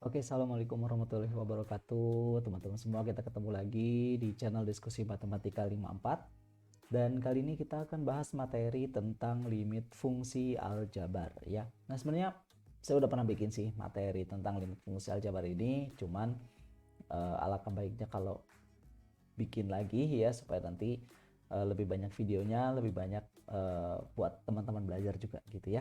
Oke, Assalamualaikum warahmatullahi wabarakatuh. Teman-teman semua, kita ketemu lagi di channel Diskusi Matematika 54. Dan kali ini kita akan bahas materi tentang limit fungsi aljabar ya. Nah, sebenarnya saya udah pernah bikin sih materi tentang limit fungsi aljabar ini, cuman alangkah baiknya kalau bikin lagi ya supaya nanti lebih banyak videonya, lebih banyak buat teman-teman belajar juga gitu ya.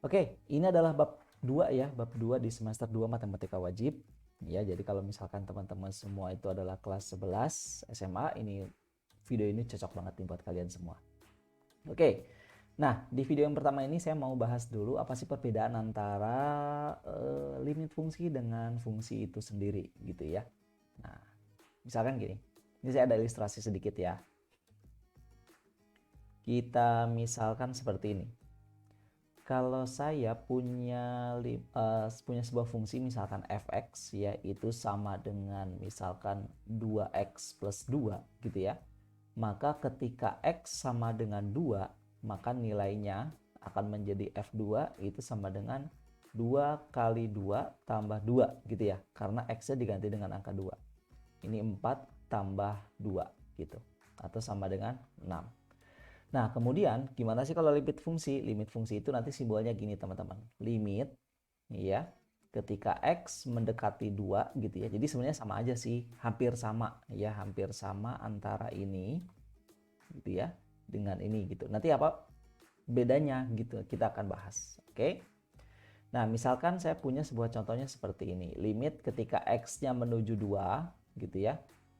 Oke, ini adalah bab 2 ya, bab 2 di semester 2 matematika wajib. Ya, jadi kalau misalkan teman-teman semua itu adalah kelas 11 SMA, ini video ini cocok banget nih buat kalian semua. Oke. Nah, di video yang pertama ini saya mau bahas dulu apa sih perbedaan antara limit fungsi dengan fungsi itu sendiri gitu ya. Nah, misalkan gini. Ini saya ada ilustrasi sedikit ya. Kita misalkan seperti ini. Kalau saya punya sebuah fungsi misalkan fx yaitu sama dengan misalkan 2x plus 2 gitu ya. Maka ketika x sama dengan 2, maka nilainya akan menjadi f2 itu sama dengan 2 kali 2 tambah 2 gitu ya. Karena x-nya diganti dengan angka 2. Ini 4 tambah 2 gitu. Atau sama dengan 6. Nah, kemudian gimana sih kalau limit fungsi? Limit fungsi itu nanti simbolnya gini, teman-teman. Limit, ya, ketika X mendekati 2 gitu ya. Jadi sebenarnya sama aja sih, hampir sama ya, hampir sama antara ini gitu ya dengan ini gitu. Nanti apa bedanya gitu kita akan bahas. Oke. Nah, misalkan saya punya sebuah contohnya seperti ini. Limit ketika X-nya menuju 2 gitu ya.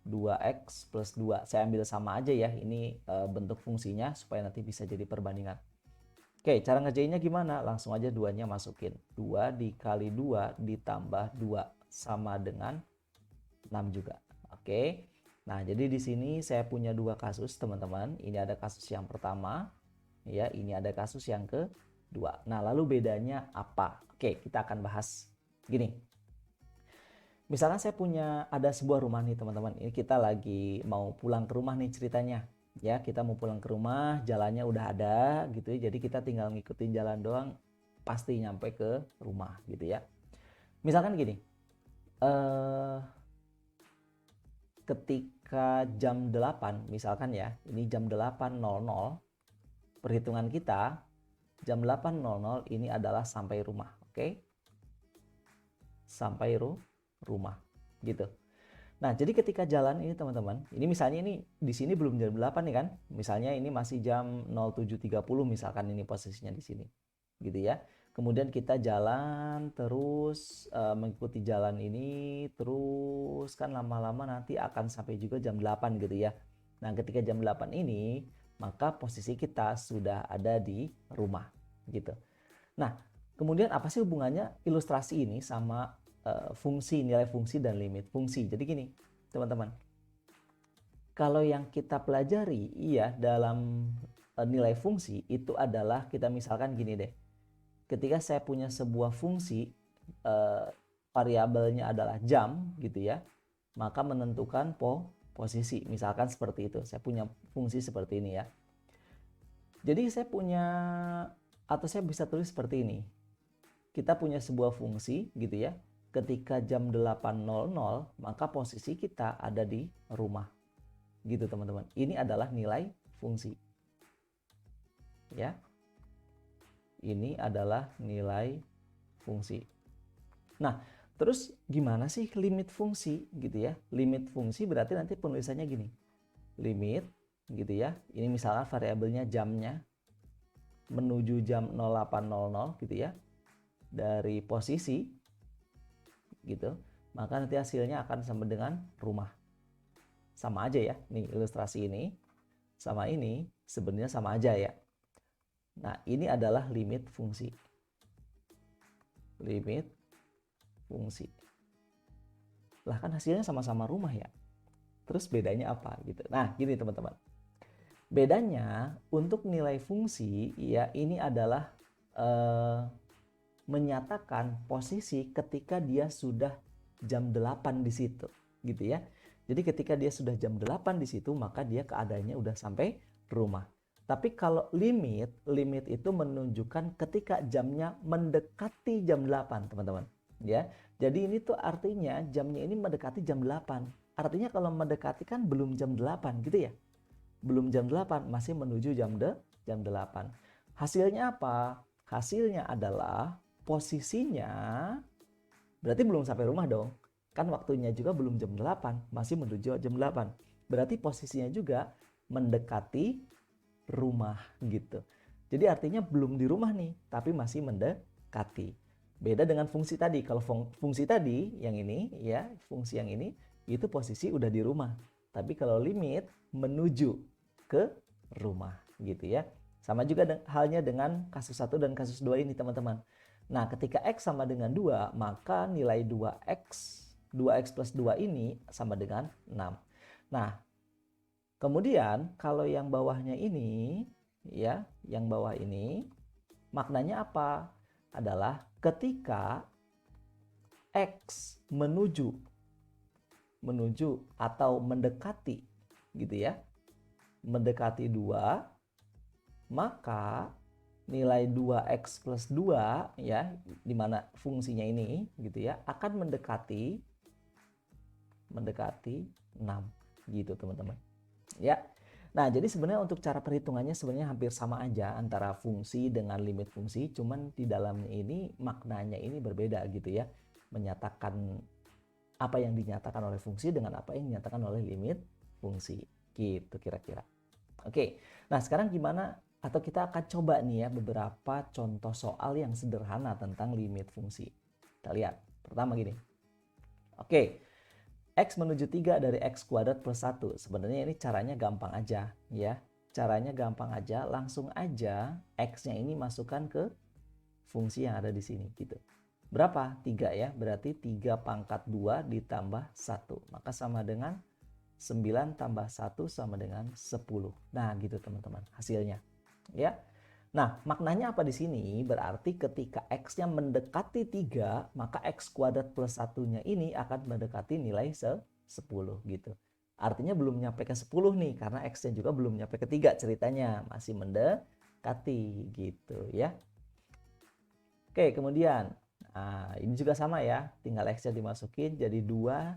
2x plus 2. Saya ambil sama aja ya. Ini bentuk fungsinya supaya nanti bisa jadi perbandingan. Oke, cara ngerjainnya gimana? Langsung aja 2-nya masukin. 2 dikali 2 ditambah 2 sama dengan 6 juga. Oke. Nah, jadi di sini saya punya dua kasus, teman-teman. Ini ada kasus yang pertama, ya, ini ada kasus yang kedua. Nah, lalu bedanya apa? Oke, kita akan bahas gini. Misalnya saya punya ada sebuah rumah nih teman-teman. Ini kita lagi mau pulang ke rumah nih ceritanya. Ya, kita mau pulang ke rumah, jalannya udah ada gitu ya. Jadi kita tinggal ngikutin jalan doang pasti nyampe ke rumah gitu ya. Misalkan gini. Ketika jam 8 misalkan ya, ini jam 8.00 perhitungan kita jam 8.00 ini adalah sampai rumah, oke? Sampai rumah gitu. Nah, jadi ketika jalan ini teman-teman, ini misalnya ini di sini belum jam 8 nih kan? Misalnya ini masih jam 07.30 misalkan ini posisinya di sini. Gitu ya. Kemudian kita jalan terus mengikuti jalan ini terus kan lama-lama nanti akan sampai juga jam 8 gitu ya. Nah, ketika jam 8 ini, maka posisi kita sudah ada di rumah gitu. Nah, kemudian apa sih hubungannya ilustrasi ini sama fungsi, nilai fungsi dan limit fungsi? Jadi gini, teman-teman. Kalau yang kita pelajari iya dalam nilai fungsi itu adalah kita misalkan gini deh. Ketika saya punya sebuah fungsi variabelnya adalah jam gitu ya, maka menentukan posisi. Misalkan seperti itu. Saya punya fungsi seperti ini ya. Jadi saya punya atau saya bisa tulis seperti ini. Kita punya sebuah fungsi gitu ya. Ketika jam 8.00 maka posisi kita ada di rumah. Gitu teman-teman. Ini adalah nilai fungsi. Ya. Ini adalah nilai fungsi. Nah, terus gimana sih limit fungsi gitu ya? Limit fungsi berarti nanti penulisannya gini. Limit gitu ya. Ini misalnya variabelnya jamnya menuju jam 08.00 gitu ya. Dari posisi gitu. Maka nanti hasilnya akan sama dengan rumah. Sama aja ya. Nih ilustrasi ini sama ini sebenarnya sama aja ya. Nah, ini adalah limit fungsi. Limit fungsi. Lah kan hasilnya sama-sama rumah ya. Terus bedanya apa gitu. Nah, gini teman-teman. Bedanya untuk nilai fungsi ya ini adalah menyatakan posisi ketika dia sudah jam 8 di situ gitu ya. Jadi ketika dia sudah jam 8 di situ maka dia keadaannya udah sampai rumah. Tapi kalau limit itu menunjukkan ketika jamnya mendekati jam 8, teman-teman. Ya. Jadi ini tuh artinya jamnya ini mendekati jam 8. Artinya kalau mendekati kan belum jam 8 gitu ya. Belum jam 8, masih menuju jam 8. Hasilnya apa? Hasilnya adalah posisinya berarti belum sampai rumah dong. Kan waktunya juga belum jam 8, masih menuju jam 8. Berarti posisinya juga mendekati rumah gitu. Jadi artinya belum di rumah nih, tapi masih mendekati. Beda dengan fungsi tadi. Kalau fungsi tadi yang ini ya, fungsi yang ini itu posisi udah di rumah. Tapi kalau limit menuju ke rumah gitu ya. Sama juga halnya dengan kasus 1 dan kasus 2 ini teman-teman. Nah, ketika X sama dengan 2, maka nilai 2X plus 2 ini sama dengan 6. Nah, kemudian kalau yang bawahnya ini, ya, yang bawah ini, maknanya apa? Adalah ketika X menuju atau mendekati, gitu ya, mendekati 2, maka nilai 2x plus 2 ya, dimana fungsinya ini gitu ya, akan mendekati 6 gitu teman-teman ya. Nah, jadi sebenarnya untuk cara perhitungannya sebenarnya hampir sama aja antara fungsi dengan limit fungsi, cuman di dalamnya ini maknanya ini berbeda gitu ya, menyatakan apa yang dinyatakan oleh fungsi dengan apa yang dinyatakan oleh limit fungsi gitu kira-kira. Oke, nah sekarang gimana, atau kita akan coba nih ya beberapa contoh soal yang sederhana tentang limit fungsi. Kita lihat, pertama gini. Oke, X menuju 3 dari X kuadrat plus 1. Sebenarnya ini caranya gampang aja ya. Caranya gampang aja, langsung aja X-nya ini masukkan ke fungsi yang ada di sini gitu. Berapa? 3 ya, berarti 3 pangkat 2 ditambah 1. Maka sama dengan 9 tambah 1 sama dengan 10. Nah, gitu teman-teman hasilnya. Ya. Nah, maknanya apa di sini? Berarti ketika X-nya mendekati 3, maka X kuadrat plus 1-nya ini akan mendekati nilai 10 gitu. Artinya belum nyampe ke 10 nih, karena X-nya juga belum nyampe ke 3 ceritanya. Masih mendekati gitu ya. Oke, kemudian. Nah, ini juga sama ya. Tinggal X-nya dimasukin jadi 2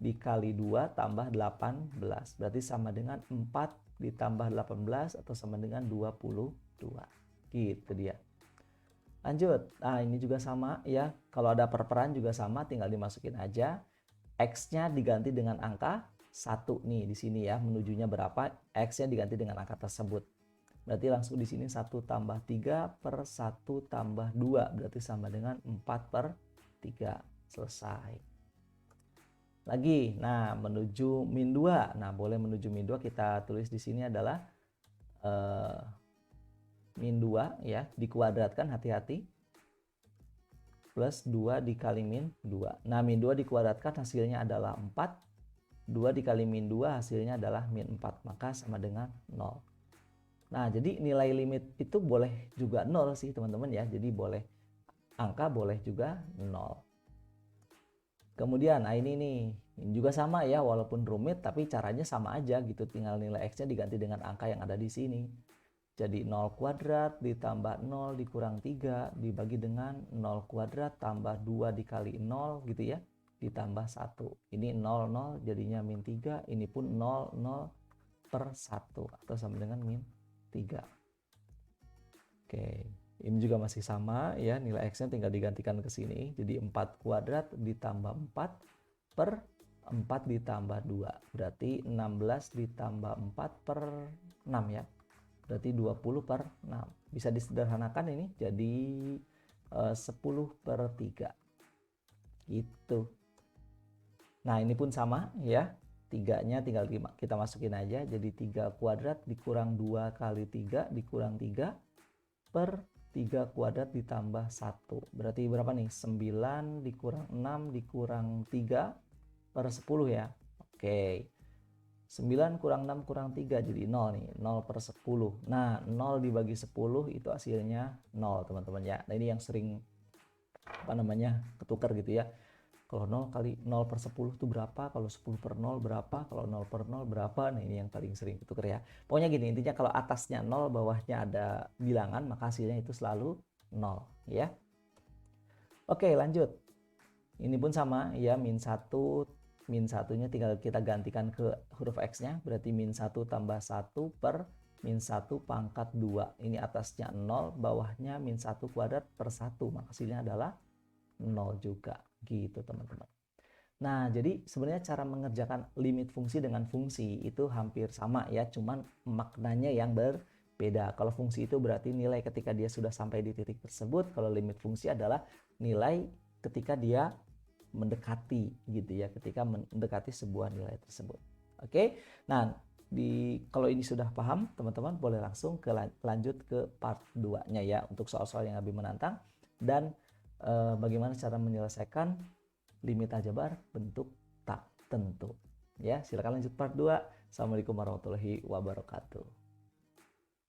dikali 2 tambah 18. Berarti sama dengan 4 ditambah 18 atau sama dengan 22. Gitu dia. Lanjut. Nah, ini juga sama ya. Kalau ada perperan juga sama, tinggal dimasukin aja. X-nya diganti dengan angka 1 nih di sini ya. Menujunya berapa? X-nya diganti dengan angka tersebut. Berarti langsung di sini 1 tambah 3 per 1 tambah 2. Berarti sama dengan 4 per 3. Selesai. Lagi, nah menuju min 2. Nah, boleh menuju min 2 kita tulis di sini adalah min 2 ya, dikuadratkan, hati-hati. Plus 2 dikali min 2. Nah, min 2 dikuadratkan hasilnya adalah 4. 2 dikali min 2 hasilnya adalah min 4. Maka sama dengan 0. Nah, jadi nilai limit itu boleh juga 0 sih teman-teman ya. Jadi boleh angka, boleh juga 0. Kemudian, nah ini juga sama ya, walaupun rumit tapi caranya sama aja gitu. Tinggal nilai X-nya diganti dengan angka yang ada di sini. Jadi 0 kuadrat ditambah 0 dikurang 3 dibagi dengan 0 kuadrat tambah 2 dikali 0 gitu ya. Ditambah 1. Ini 0, 0 jadinya min 3. Ini pun 0, 0 per 1 atau sama dengan min 3. Oke. Ini juga masih sama ya, nilai X-nya tinggal digantikan ke sini. Jadi 4 kuadrat ditambah 4 per 4 ditambah 2. Berarti 16 ditambah 4 per 6 ya. Berarti 20 per 6. Bisa disederhanakan ini jadi 10 per 3. Gitu. Nah, ini pun sama ya. 3-nya tinggal kita masukin aja. Jadi 3 kuadrat dikurang 2 kali 3 dikurang 3 per 3 kuadrat ditambah 1. Berarti berapa nih? 9 dikurang 6 dikurang 3 per 10 ya. Oke. 9 kurang 6 kurang 3 jadi 0 nih. 0 per 10. Nah, 0 dibagi 10 itu hasilnya 0 teman-teman ya. Nah, ini yang sering ketukar gitu ya. Kalau 0 kali 0 per 10 itu berapa? Kalau 10 per 0 berapa? Kalau 0 per 0 berapa? Nah, ini yang paling sering ketukar ya. Pokoknya gini, intinya kalau atasnya 0, bawahnya ada bilangan, maka hasilnya itu selalu 0 ya. Oke, lanjut. Ini pun sama ya, min 1, min satunya tinggal kita gantikan ke huruf X-nya, berarti min 1 tambah 1 per min 1 pangkat 2. Ini atasnya 0, bawahnya min 1 kuadrat per 1, maka hasilnya adalah 0 juga, gitu teman-teman. Nah, jadi sebenarnya cara mengerjakan limit fungsi dengan fungsi itu hampir sama ya, cuman maknanya yang berbeda. Kalau fungsi itu berarti nilai ketika dia sudah sampai di titik tersebut, kalau limit fungsi adalah nilai ketika dia mendekati gitu ya, ketika mendekati sebuah nilai tersebut. Oke. Nah, kalau ini sudah paham, teman-teman boleh langsung lanjut ke part 2-nya ya, untuk soal-soal yang lebih menantang dan bagaimana cara menyelesaikan limit aljabar bentuk tak tentu. Ya, silakan lanjut part 2. Assalamualaikum warahmatullahi wabarakatuh.